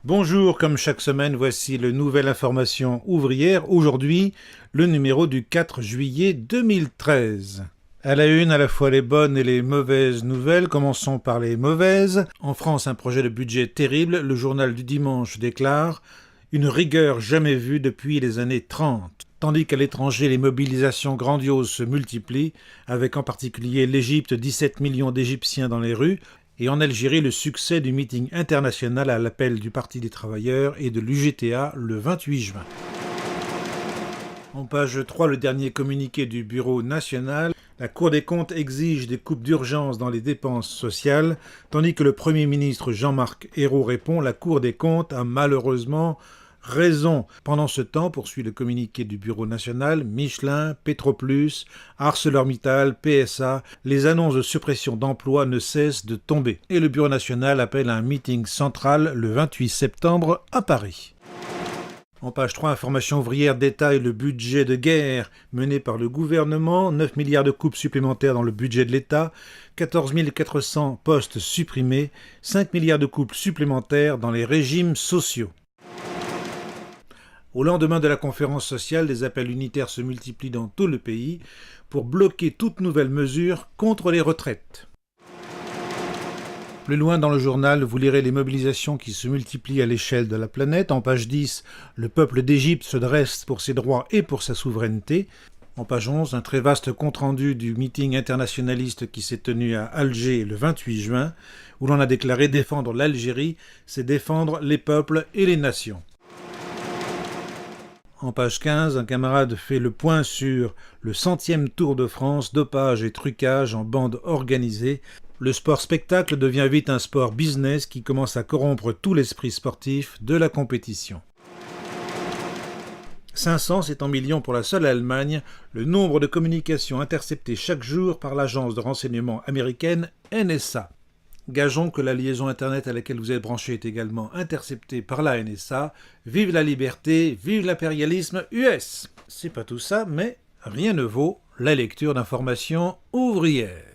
Bonjour, comme chaque semaine, voici le Nouvelle Information ouvrière. Aujourd'hui, le numéro du 4 juillet 2013. À la une, à la fois les bonnes et les mauvaises nouvelles. Commençons par les mauvaises. En France, un projet de budget terrible. Le journal du dimanche déclare « Une rigueur jamais vue depuis les années 30 ». Tandis qu'à l'étranger, les mobilisations grandioses se multiplient, avec en particulier l'Égypte, 17 millions d'Égyptiens dans les rues, et en Algérie, le succès du meeting international à l'appel du Parti des travailleurs et de l'UGTA le 28 juin. En page 3, le dernier communiqué du Bureau national. La Cour des comptes exige des coupes d'urgence dans les dépenses sociales, tandis que le Premier ministre Jean-Marc Ayrault répond « La Cour des comptes a malheureusement raison ». Pendant ce temps, poursuit le communiqué du Bureau national, Michelin, Petroplus, ArcelorMittal, PSA, les annonces de suppression d'emplois ne cessent de tomber. Et le Bureau national appelle à un meeting central le 28 septembre à Paris. En page 3, Information ouvrière détaille le budget de guerre mené par le gouvernement, 9 milliards de coupes supplémentaires dans le budget de l'État, 14 400 postes supprimés, 5 milliards de coupes supplémentaires dans les régimes sociaux. Au lendemain de la conférence sociale, des appels unitaires se multiplient dans tout le pays pour bloquer toute nouvelle mesure contre les retraites. Plus loin dans le journal, vous lirez les mobilisations qui se multiplient à l'échelle de la planète. En page 10, le peuple d'Égypte se dresse pour ses droits et pour sa souveraineté. En page 11, un très vaste compte-rendu du meeting internationaliste qui s'est tenu à Alger le 28 juin, où l'on a déclaré défendre l'Algérie, c'est défendre les peuples et les nations. En page 15, un camarade fait le point sur le 100e Tour de France, dopage et trucage en bande organisée. Le sport-spectacle devient vite un sport business qui commence à corrompre tout l'esprit sportif de la compétition. 500, c'est en millions pour la seule Allemagne, le nombre de communications interceptées chaque jour par l'agence de renseignement américaine NSA. Gageons que la liaison Internet à laquelle vous êtes branché est également interceptée par la NSA. Vive la liberté, vive l'impérialisme US. C'est pas tout ça, mais rien ne vaut la lecture d'informations ouvrières.